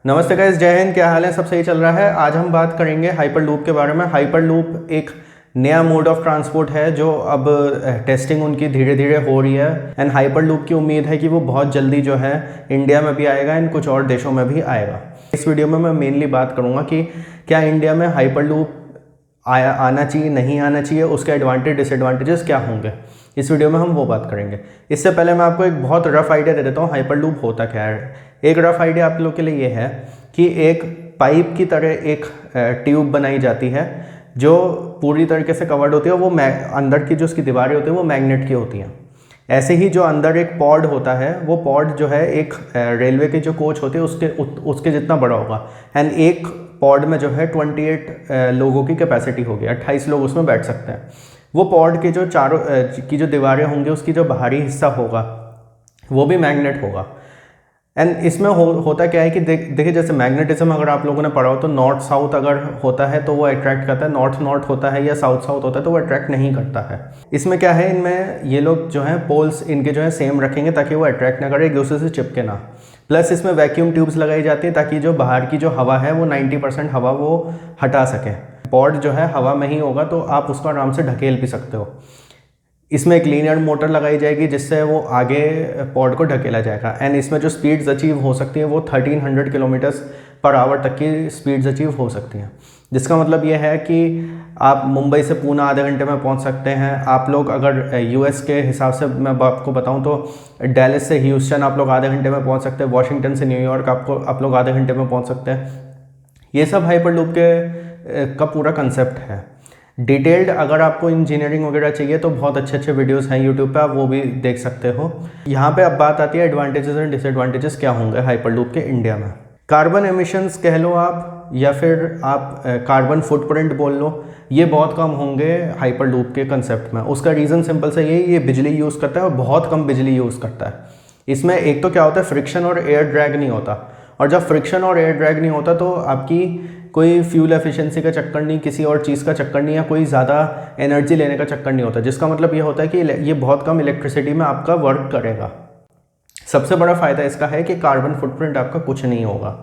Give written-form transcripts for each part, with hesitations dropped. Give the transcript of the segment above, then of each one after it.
नमस्ते गाइस, जय हिंद। क्या हाल है? सब सही चल रहा है। आज हम बात करेंगे हाइपरलूप के बारे में। हाइपरलूप एक नया मोड ऑफ ट्रांसपोर्ट है जो अब टेस्टिंग उनकी धीरे धीरे हो रही है एंड हाइपरलूप की उम्मीद है कि वो बहुत जल्दी जो है इंडिया में भी आएगा एंड कुछ और देशों में भी आएगा। इस वीडियो में मैं मेनली बात करूँगा कि क्या इंडिया में हाइपरलूप आना चाहिए, नहीं आना चाहिए, उसके एडवांटेज डिसएडवांटेजेस क्या होंगे। इस वीडियो में हम वो बात करेंगे। इससे पहले मैं आपको एक बहुत रफ आइडिया दे देता हूँ हाइपरलूप होता क्या है। एक रफ आइडिया आप लोग के लिए ये है कि एक पाइप की तरह एक ट्यूब बनाई जाती है जो पूरी तरीके से कवर्ड होती है। वो अंदर की जो उसकी दीवारें होती हैं वो मैग्नेट की होती हैं। ऐसे ही जो अंदर एक पॉड होता है वो पॉड जो है एक रेलवे के जो कोच होते हैं उसके जितना बड़ा होगा एंड एक पॉड में जो है 28 लोगों की कैपेसिटी होगी, 28 लोग उसमें बैठ सकते हैं। वो पॉड के जो चारों की जो दीवारें होंगी उसकी जो बाहरी हिस्सा होगा वो भी मैग्नेट होगा। एंड इसमें होता क्या है कि देखिए जैसे मैग्नेटिज्म अगर आप लोगों ने पढ़ा हो तो नॉर्थ साउथ अगर होता है तो वो अट्रैक्ट करता है, नॉर्थ नॉर्थ होता है या साउथ साउथ होता है तो वो अट्रैक्ट नहीं करता है। इसमें क्या है, इनमें ये लोग जो हैं पोल्स इनके जो है सेम रखेंगे ताकि वो अट्रैक्ट ना करे, एक दूसरे से चिपके ना। प्लस इसमें वैक्यूम ट्यूब्स लगाई जाती है ताकि जो बाहर की जो हवा है वो 90% हवा वो हटा सके। पॉड जो है हवा में ही होगा तो आप उसको आराम से ढकेल भी सकते हो। इसमें एक लीनियर मोटर लगाई जाएगी जिससे वो आगे पॉड को ढकेला जाएगा एंड इसमें जो स्पीड्स अचीव हो सकती हैं वो 1300 किलोमीटर्स पर आवर तक की स्पीड्स अचीव हो सकती हैं। जिसका मतलब ये है कि आप मुंबई से पूना आधे घंटे में पहुंच सकते हैं। आप लोग अगर यूएस के हिसाब से मैं आपको बताऊं तो डैलस से ह्यूस्टन आप लोग आधे घंटे में पहुंच सकते हैं। वॉशिंगटन से न्यूयॉर्क आप लोग आधे घंटे में पहुंच सकते हैं। ये सब हाइपरलूप का पूरा कंसेप्ट है। डिटेल्ड अगर आपको इंजीनियरिंग वगैरह चाहिए तो बहुत अच्छे अच्छे वीडियोस हैं यूट्यूब पे, आप वो भी देख सकते हो। यहाँ पे अब बात आती है एडवांटेजेस एंड डिसएडवांटेजेस क्या होंगे हाइपरलूप के इंडिया में। कार्बन एमिशंस कह लो आप या फिर आप कार्बन फुटप्रिंट बोल लो, ये बहुत कम होंगे हाइपरलूप के कंसेप्ट में। उसका रीज़न सिंपल से यही, ये बिजली यूज़ करता है और बहुत कम बिजली यूज़ करता है। इसमें एक तो क्या होता है, फ्रिक्शन और एयर ड्रैग नहीं होता, और जब फ्रिक्शन और एयर ड्रैग नहीं होता तो आपकी कोई फ्यूल एफिशिएंसी का चक्कर नहीं, किसी और चीज़ का चक्कर नहीं, या कोई ज़्यादा एनर्जी लेने का चक्कर नहीं होता। जिसका मतलब ये होता है कि ये बहुत कम इलेक्ट्रिसिटी में आपका वर्क करेगा। सबसे बड़ा फ़ायदा इसका है कि कार्बन फुटप्रिंट आपका कुछ नहीं होगा।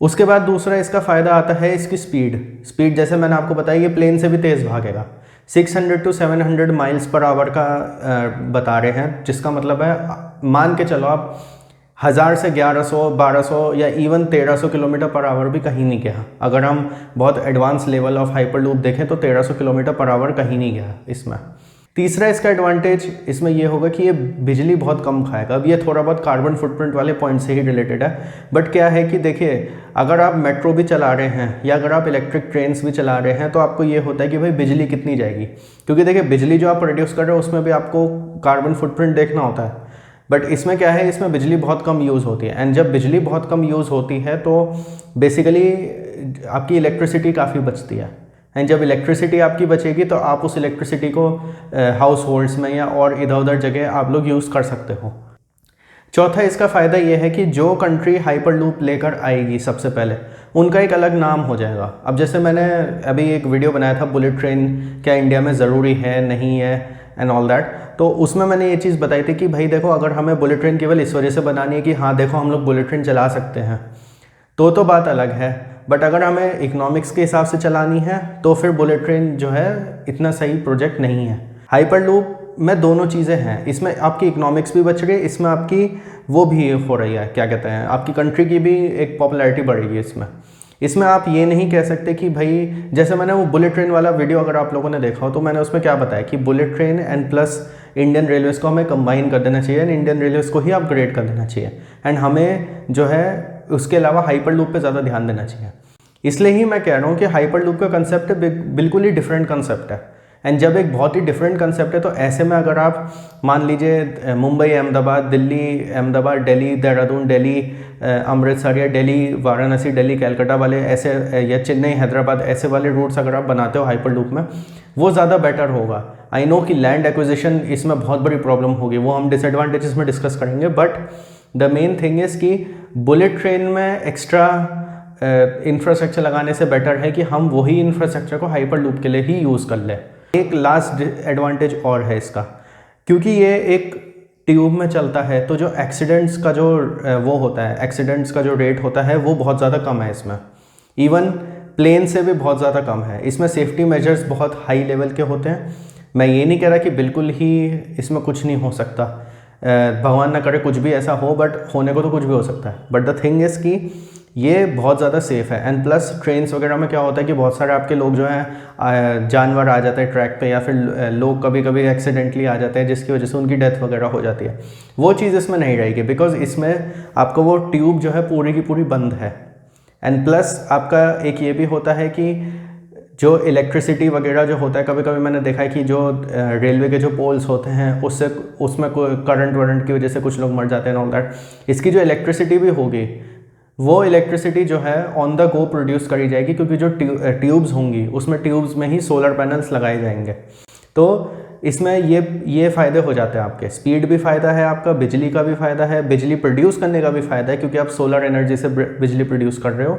उसके बाद दूसरा इसका फ़ायदा आता है इसकी स्पीड। जैसे मैंने आपको बताया ये प्लेन से भी तेज़ भागेगा। 600 to 700 माइल्स पर आवर का बता रहे हैं, जिसका मतलब है मान के चलो आप 1000 से 1100, 1200 या इवन 1300 किलोमीटर पर आवर भी कहीं नहीं गया। अगर हम बहुत एडवांस लेवल ऑफ हाइपरलूप देखें तो 1300 किलोमीटर पर आवर कहीं नहीं गया इसमें। तीसरा इसका एडवांटेज इसमें ये होगा कि ये बिजली बहुत कम खाएगा। अब ये थोड़ा बहुत कार्बन फुटप्रिंट वाले पॉइंट से ही रिलेटेड है, बट क्या है कि देखिए अगर आप मेट्रो भी चला रहे हैं या अगर आप इलेक्ट्रिक ट्रेन्स भी चला रहे हैं तो आपको ये होता है कि भाई बिजली कितनी जाएगी, क्योंकि देखिए बिजली जो आप प्रोड्यूस कर रहे हो उसमें भी आपको कार्बन फुटप्रिंट देखना होता है। बट इसमें क्या है, इसमें बिजली बहुत कम यूज़ होती है एंड जब बिजली बहुत कम यूज़ होती है तो बेसिकली आपकी इलेक्ट्रिसिटी काफ़ी बचती है एंड जब इलेक्ट्रिसिटी आपकी बचेगी तो आप उस इलेक्ट्रिसिटी को हाउस होल्ड्स में या और इधर उधर जगह आप लोग यूज़ कर सकते हो। चौथा इसका फ़ायदा ये है कि जो कंट्री हाइपरलूप लेकर आएगी सबसे पहले उनका एक अलग नाम हो जाएगा। अब जैसे मैंने अभी एक वीडियो बनाया था बुलेट ट्रेन क्या इंडिया में ज़रूरी है नहीं है एंड ऑल दैट, तो उसमें मैंने ये चीज़ बताई थी कि भाई देखो अगर हमें बुलेट ट्रेन केवल इस वजह से बनानी है कि हाँ देखो हम लोग बुलेट ट्रेन चला सकते हैं तो बात अलग है। बट अगर हमें इकोनॉमिक्स के हिसाब से चलानी है तो फिर बुलेट ट्रेन जो है इतना सही प्रोजेक्ट नहीं है। हाइपरलूप में दोनों चीज़ें हैं, इसमें आपकी इकोनॉमिक्स भी बच रही है, इसमें आपकी वो भी हो रही है, क्या कहते हैं, आपकी कंट्री की भी एक पॉपुलैरिटी बढ़ेगी इसमें आप ये नहीं कह सकते कि भाई जैसे मैंने वो बुलेट ट्रेन वाला वीडियो अगर आप लोगों ने देखा हो तो मैंने उसमें क्या बताया कि bullet train and plus Indian Railways को हमें कंबाइन कर देना चाहिए एंड इंडियन रेलवेज़ को ही अपग्रेड कर देना चाहिए एंड हमें जो है उसके अलावा हाइपरलूप पे ज़्यादा ध्यान देना चाहिए। इसलिए ही मैं कह रहा हूँ कि हाइपरलूप का कंसेप्ट बिल्कुल ही डिफरेंट कंसेप्ट है एंड जब एक बहुत ही डिफरेंट कंसेप्ट है तो ऐसे में अगर आप मान लीजिए मुंबई अहमदाबाद, दिल्ली अहमदाबाद, दिल्ली देहरादून, दिल्ली अमृतसर या दिल्ली वाराणसी, दिल्ली कलकत्ता वाले ऐसे या चेन्नई हैदराबाद ऐसे वाले रूट्स अगर आप बनाते हो हाइपरलूप में वो ज़्यादा बेटर होगा। आई नो कि लैंड एक्विजिशन इसमें बहुत बड़ी प्रॉब्लम होगी, वो हम डिसएडवांटेजेस में डिस्कस करेंगे, but the main thing is कि बुलेट ट्रेन में एक्स्ट्रा इंफ्रास्ट्रक्चर लगाने से बेटर है कि हम वही इंफ्रास्ट्रक्चर को हाइपरलूप के लिए ही यूज़ कर लें। एक लास्ट एडवांटेज और है इसका, क्योंकि ये एक ट्यूब में चलता है तो जो एक्सीडेंट्स का जो वो होता है, एक्सीडेंट्स का जो रेट होता है वो बहुत ज़्यादा कम है इसमें, इवन प्लेन से भी बहुत ज़्यादा कम है। इसमें सेफ्टी मेजर्स बहुत हाई लेवल के होते हैं। मैं ये नहीं कह रहा कि बिल्कुल ही इसमें कुछ नहीं हो सकता, भगवान ना करे कुछ भी ऐसा हो, बट होने को तो कुछ भी हो सकता है। बट द थिंग इज़ कि ये बहुत ज़्यादा सेफ़ है। एंड प्लस ट्रेन्स वगैरह में क्या होता है कि बहुत सारे आपके लोग जो हैं जानवर आ जाते हैं ट्रैक पे, या फिर लोग कभी कभी एक्सीडेंटली आ जाते हैं जिसकी वजह से उनकी डेथ वगैरह हो जाती है। वो चीज़ इसमें नहीं रहेगी, बिकॉज इसमें आपका वो ट्यूब जो है पूरी की पूरी बंद है। एंड प्लस आपका एक ये भी होता है कि जो इलेक्ट्रिसिटी वगैरह जो होता है, कभी कभी मैंने देखा है कि जो रेलवे के जो पोल्स होते हैं उसमें करंट वरंट की वजह से कुछ लोग मर जाते हैं ऑल दैट। इसकी जो इलेक्ट्रिसिटी भी होगी वो इलेक्ट्रिसिटी जो है ऑन द गो प्रोड्यूस करी जाएगी, क्योंकि जो ट्यूब्स होंगी उसमें ट्यूब्स में ही सोलर पैनल्स लगाए जाएंगे। तो इसमें ये फ़ायदे हो जाते हैं आपके, स्पीड भी फ़ायदा है आपका, बिजली का भी फ़ायदा है, बिजली प्रोड्यूस करने का भी फ़ायदा है क्योंकि आप सोलर एनर्जी से बिजली प्रोड्यूस कर रहे हो।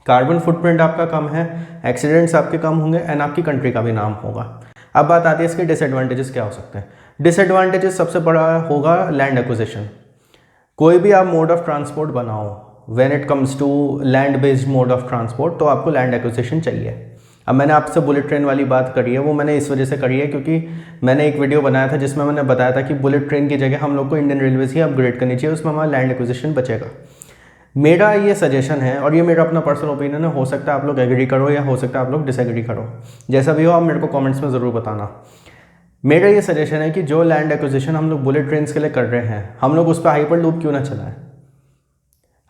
कार्बन फुटप्रिंट आपका कम है, एक्सीडेंट्स आपके कम होंगे, एंड आपकी कंट्री का भी नाम होगा। अब बात आती है इसके डिसएडवांटेजेस क्या हो सकते हैं। डिसएडवांटेजेस सबसे बड़ा होगा लैंड एक्विजिशन। कोई भी आप मोड ऑफ ट्रांसपोर्ट बनाओ, when it comes to land based mode of transport, तो आपको लैंड एक्विजिशन चाहिए। अब मैंने आपसे बुलेट ट्रेन वाली बात करी है, वो मैंने इस वजह से करी है क्योंकि मैंने एक वीडियो बनाया था जिसमें मैंने बताया था कि बुलेट ट्रेन की जगह हम लोग को इंडियन रेलवेज ही अपग्रेड करनी चाहिए, उसमें हमारा लैंड एक्विजिशन बचेगा। मेरा ये सजेशन है और ये मेरा अपना पर्सनल ओपिनियन है, हो सकता है आप लोग एग्री करो या हो सकता है आप लोग डिसएग्री करो, जैसा भी हो आप मेरे को कमेंट्स में ज़रूर बताना। मेरा ये सजेशन है कि जो लैंड एक्विजिशन हम लोग बुलेट ट्रेन के लिए कर रहे हैं, हम लोग उस पर हाइपर लूप क्यों ना चलाएं।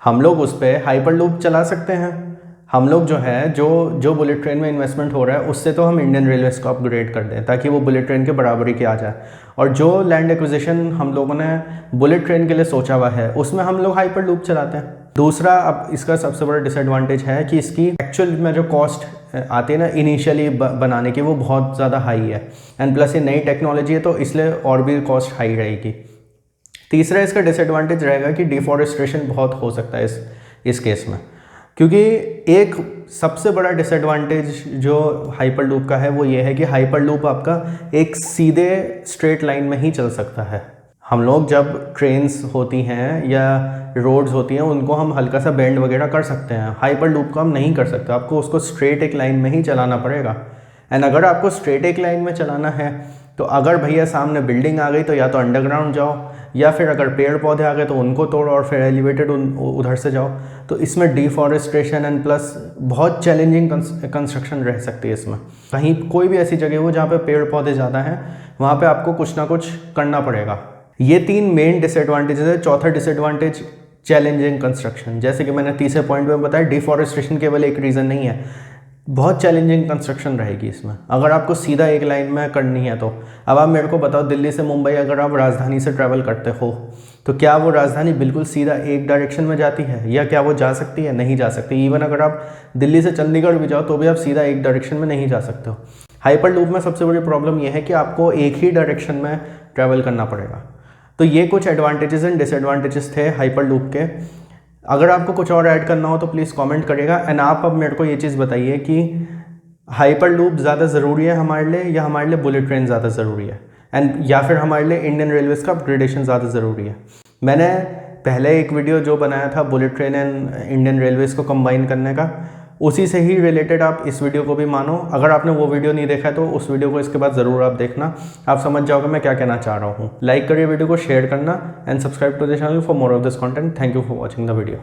हम लोग उस पर हाइपर लूप चला सकते हैं। हम लोग जो है जो बुलेट ट्रेन में इन्वेस्टमेंट हो रहा है उससे तो हम इंडियन रेलवेज़ को अपग्रेड कर दें ताकि वो बुलेट ट्रेन के बराबरी के आ जाए। और जो लैंड एक्विजिशन हम लोगों ने बुलेट ट्रेन के लिए सोचा हुआ है उसमें हम लोग हाइपर लूप चलाते हैं। दूसरा, अब इसका सबसे बड़ा डिसएडवांटेज है कि इसकी एक्चुअल में जो कॉस्ट आती है ना इनिशियली बनाने की, वो बहुत ज़्यादा हाई है। एंड प्लस ये नई टेक्नोलॉजी है तो इसलिए और भी कॉस्ट हाई रहेगी। तीसरा इसका डिसएडवांटेज रहेगा कि डिफॉरेस्टेशन बहुत हो सकता है इस केस में, क्योंकि एक सबसे बड़ा डिसएडवांटेज जो हाइपर लूप का है वो ये है कि हाइपर लूप आपका एक सीधे स्ट्रेट लाइन में ही चल सकता है। हम लोग जब ट्रेन्स होती हैं या रोड्स होती हैं उनको हम हल्का सा बेंड वगैरह कर सकते हैं, हाइपर लूप को हम नहीं कर सकते, आपको उसको स्ट्रेट एक लाइन में ही चलाना पड़ेगा। एंड अगर आपको स्ट्रेट एक लाइन में चलाना है तो अगर भैया सामने बिल्डिंग आ गई तो या तो अंडरग्राउंड जाओ, या फिर अगर पेड़ पौधे आ गए तो उनको तोड़ो और फिर एलिवेटेड उधर से जाओ। तो इसमें डिफॉरेस्टेशन एंड प्लस बहुत चैलेंजिंग कंस्ट्रक्शन रह सकती है। इसमें कहीं कोई भी ऐसी जगह हो जहाँ पे पेड़ पौधे ज़्यादा हैं वहाँ पे आपको कुछ ना कुछ करना पड़ेगा। ये तीन मेन डिसएडवांटेजेस है। चौथा डिसएडवांटेज चैलेंजिंग कंस्ट्रक्शन, जैसे कि मैंने तीसरे पॉइंट में बताया, डिफॉरेस्टेशन केवल एक रीज़न नहीं है, बहुत चैलेंजिंग कंस्ट्रक्शन रहेगी इसमें अगर आपको सीधा एक लाइन में करनी है तो। अब आप मेरे को बताओ, दिल्ली से मुंबई अगर आप राजधानी से ट्रैवल करते हो तो क्या वो राजधानी बिल्कुल सीधा एक डायरेक्शन में जाती है, या क्या वो जा सकती है? नहीं जा सकती। इवन अगर आप दिल्ली से चंडीगढ़ भी जाओ तो भी आप सीधा एक डायरेक्शन में नहीं जा सकते हो। हाइपर लूप में सबसे बड़ी प्रॉब्लम यह है कि आपको एक ही डायरेक्शन में ट्रैवल करना पड़ेगा। तो ये कुछ एडवांटेजेस एंड डिसएडवांटेजेस थे हाइपर लूप के। अगर आपको कुछ और ऐड करना हो तो प्लीज़ कमेंट करिएगा। एंड आप अब मेरे को ये चीज़ बताइए कि हाइपर लूप ज़्यादा ज़रूरी है हमारे लिए, या हमारे लिए बुलेट ट्रेन ज़्यादा ज़रूरी है, एंड या फिर हमारे लिए इंडियन रेलवेज़ का अपग्रेडेशन ज़्यादा ज़रूरी है। मैंने पहले एक वीडियो जो बनाया था bullet train and Indian Railways को कंबाइन करने का, उसी से ही रिलेटेड आप इस वीडियो को भी मानो। अगर आपने वो वीडियो नहीं देखा है तो उस वीडियो को इसके बाद ज़रूर आप देखना, आप समझ जाओगे मैं क्या कहना चाह रहा हूँ। लाइक करिए वीडियो को, शेयर करना and subscribe to the channel for more of this content. Thank you for watching the video.